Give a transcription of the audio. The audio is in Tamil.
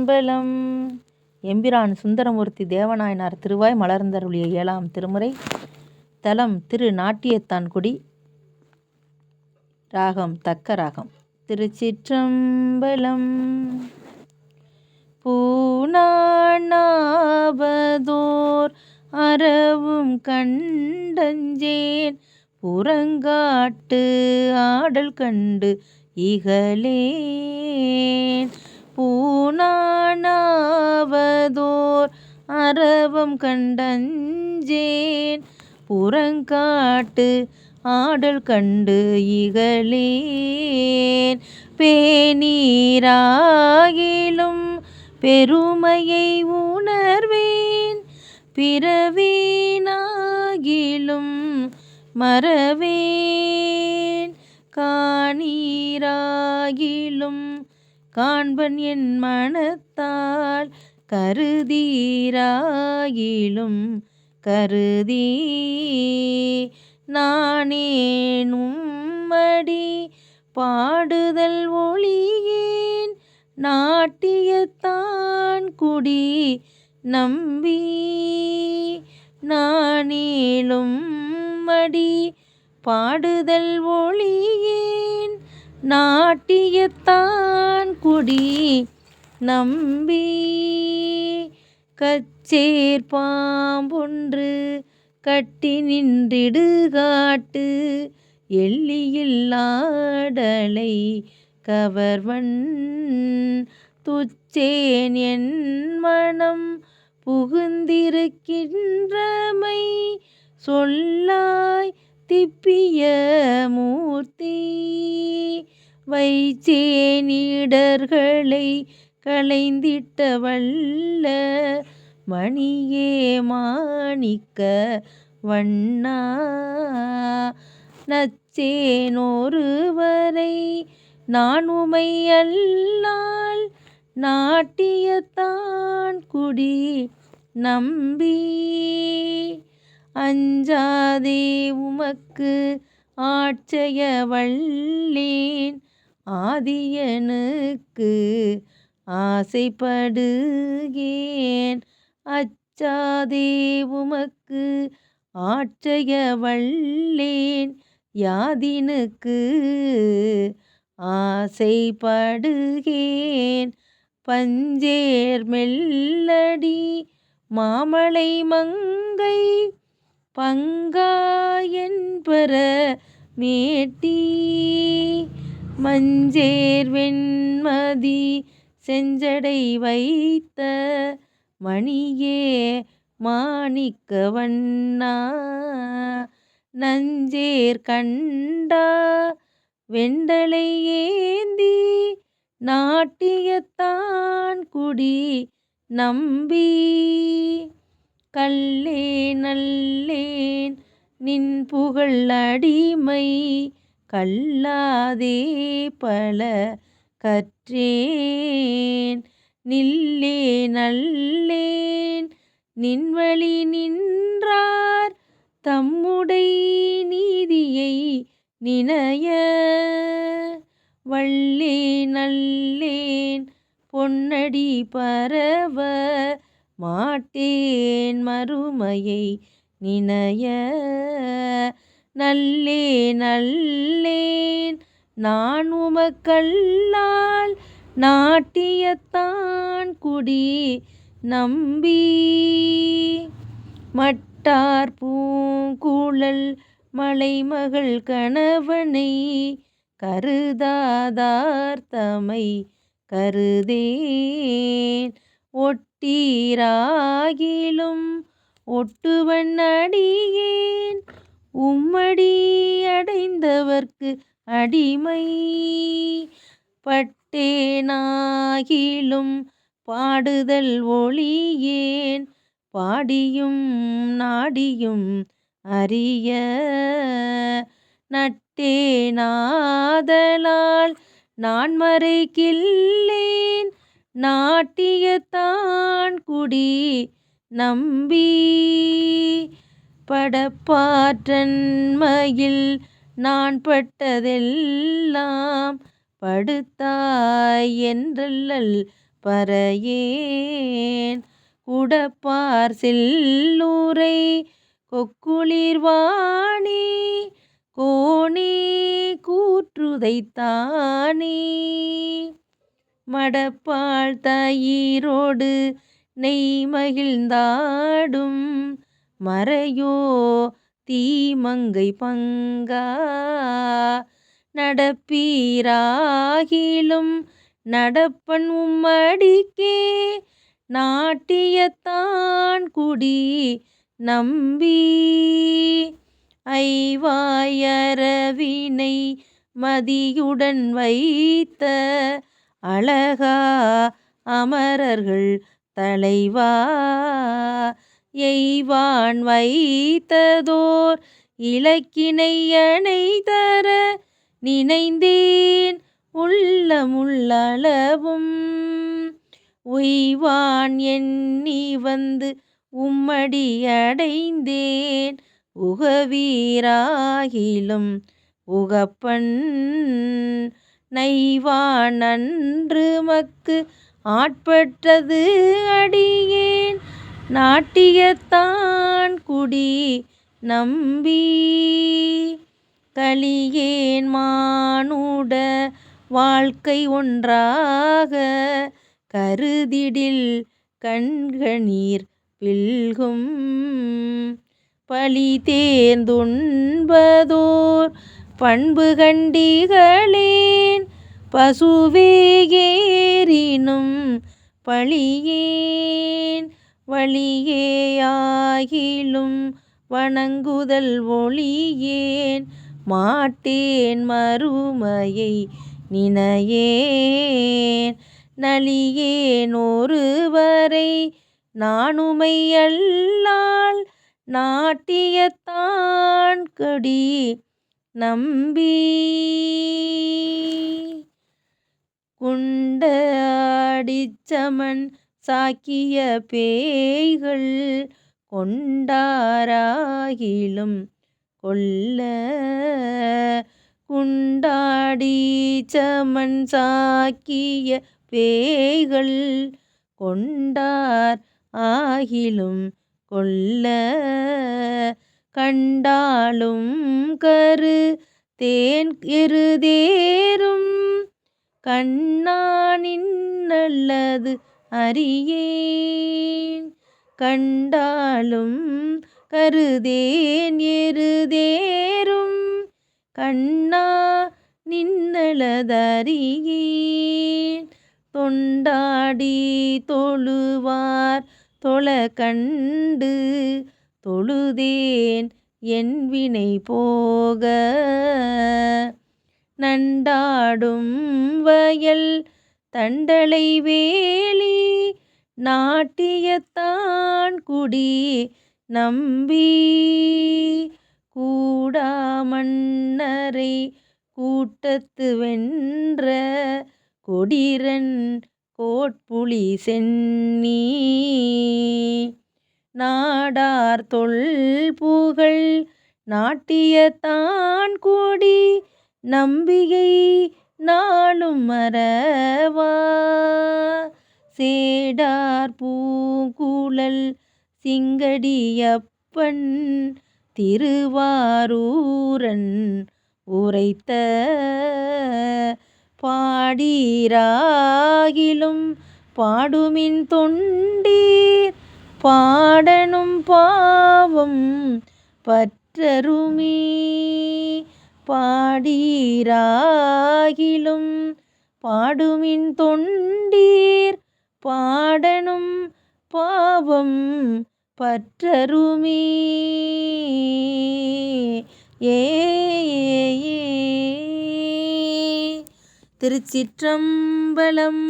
திருச்சிற்றம்பலம். எம்பிரான் சுந்தரமூர்த்தி தேவநாயனார் திருவாய் மலர்ந்தருளிய 7ஆம் திருமுறை. தலம் திரு நாட்டியத்தான்குடி. ராகம் தக்க ராகம். திருச்சிற்றம்பலம். பூனாவதோர் அறவும் கண்டஞ்சேன் புறங்காட்டு ஆடல் கண்டு இகலேன். பூனாவதோர் அறவும் கண்டஞ்சேன் புறங்காட்டு ஆடல் கண்டு இகலேன். பேநீராகிலும் பெருமையை உணர்வேன் பிறவேனாகிலும் மறவேன். காணீராகிலும் காண்பன் என் மனத்தால் கருதீராகிலும் கருதி நானேனும்மடி பாடுதல் ஒளியேன் நாட்டியத்தான் குடி நம்பி. நானேலும் மடி பாடுதல் ஒளியேன் நாட்டியத்தான் குடி நம்பி. கச்சேர் பாம்பொன்று கட்டி நின்றிடுகாட்டு எல்லியில் ஆடலை கவர்வன் துச்சேன் என் மனம் புகுந்திருக்கின்றமை சொல்லாய் திப்பிய மூர்த்தி. வைச்சேனிடர்களை களைந்திட்ட வல்ல மணியே மாணிக்க வண்ணா. நச்சேனொருவரை நான் உமை அல்லால் நாட்டியத்தான் குடி நம்பி. அஞ்சாதே உமக்கு ஆட்சய வல்லேன் ஆதியனுக்கு ஆசைப்படுகேன். அச்சாதே உமக்கு ஆட்சய வல்லேன் யாதினுக்கு ஆசைப்படுகேன். பஞ்சேர் மெல்லடி மாமலை மங்கை பங்காயன்பர மேட்டி. மஞ்சேர் வெண்மதி செஞ்சடை வைத்த மணியே மாணிக்க வண்ணா. நஞ்சேர் கண்டா வெண்டலை ஏந்தி நாட்டியத்தான் குடி நம்பி. கல்லே நல்லேன் நின் புகழ் அடிமை கல்லாதே பல கற்றேன். நில்லே நல்லேன் நின்வழி நின்றார் தம்முடை நீதியை நினைய. வல்லே நல்லேன் பொன்னடி பரவ மாட்டேன் மறுமையை நினைய. நல்லே நல்லேன் நான் உமக்கல்லால் நாட்டியத்தான் குடி நம்பி. மட்டார் பூங்குழல் மலைமகள் கணவனை கருதாதார் தமை கருதேன். ஒட்டீராகிலும் ஒட்டுவன் அடியேன் உம்மடி அடைந்தவர்க்கு அடிமை. பட்டேனாகிலும் பாடுதல் ஒளியேன் பாடியும் நாடியும் அறிய. நட்டேனாதலால் நான் மறைக்கில்லேன் நாட்டியத்தான் குடி நம்பி. படப்பாற்றன்மையில் நான் பட்டதெல்லாம் படுத்தாய் என்றல்லல் பறையேன் குடப்பார் செல்லூரை கொக்குளிர்வாணி கோணி கூற்றுதைத்தானே மடப்பால் தயிரோடு நெய் மகிழ்ந்தாடும் மறையோ தீமங்கை பங்கா நடப்பீராகிலும் நடப்பன் உம்மடிக்கே நாட்டியத்தான் குடி நம்பி ஐவாயரவினை மதியுடன் வைத்த அழகா அமரர்கள் தலைவா எய்வான் வைத்ததோர் இலக்கினை அணைதர நினைந்தேன் உள்ளமுள்ளளவும் உய்வான் எண்ணி வந்து உம்மடி அடைந்தேன் உகவீராகிலும் உகப்பன் நைவான் நன்று மக்கு ஆட்பட்டது அடியேன் நாட்டியத்தான் குடி நம்பி கலியேன் மானுட வாழ்க்கை ஒன்றாக கருதிடில் கண்கணீர் பில்கும் பழி தேர்ந்துண்பதோர் பண்பு கண்டிகளேன் பசுவேகேரினும் பழியேன் வழியேயாகிலும் வணங்குதல் ஒளியேன் மாட்டேன் மறுமையை நினையேன் நலியேன் ஒருவரை நானுமை அல்லால் நாட்டியத்தான் கடி நம்பி குண்ட அடிச்சமன் சாக்கிய பேய்கள் கொண்டாராகிலும் கொல்ல குண்டாடி சமன் சாக்கிய பேய்கள் கொண்டார் ஆகிலும் கொல்ல கண்டாலும் கரு தேன் எருதேரும் கண்ணானின் நல்லது அறியேன் கண்டாலும் கருதேன் எருதேரும் கண்ணா நின்னலதறியேன் தொண்டாடி தொழுவார் தொழ கண்டு தொழுதேன் என் வினை போக நண்டாடும் வயல் தண்டலை வேலி நாட்டியத்தான் குடி நம்பி கூடாமன்னரை கூட்டத்து வென்ற கொடிரன் கோட்புலி சென்னி நாடார் தொல்புகழ் நாட்டியத்தான் கொடி நம்பிகை நாளும் மறவா சேடார் பூங்குழல் சிங்கடியப்பன் திருவாரூரன் உரைத்த பாடீராகிலும் பாடுமின் தொண்டீர் பாடனும் பாவம் பற்றருமே பாடீராகிலும் பாடுமின் தொண்டீர் பாடனும் பாவம் பற்றருமே ஏ திருச்சிற்றம்பலம்.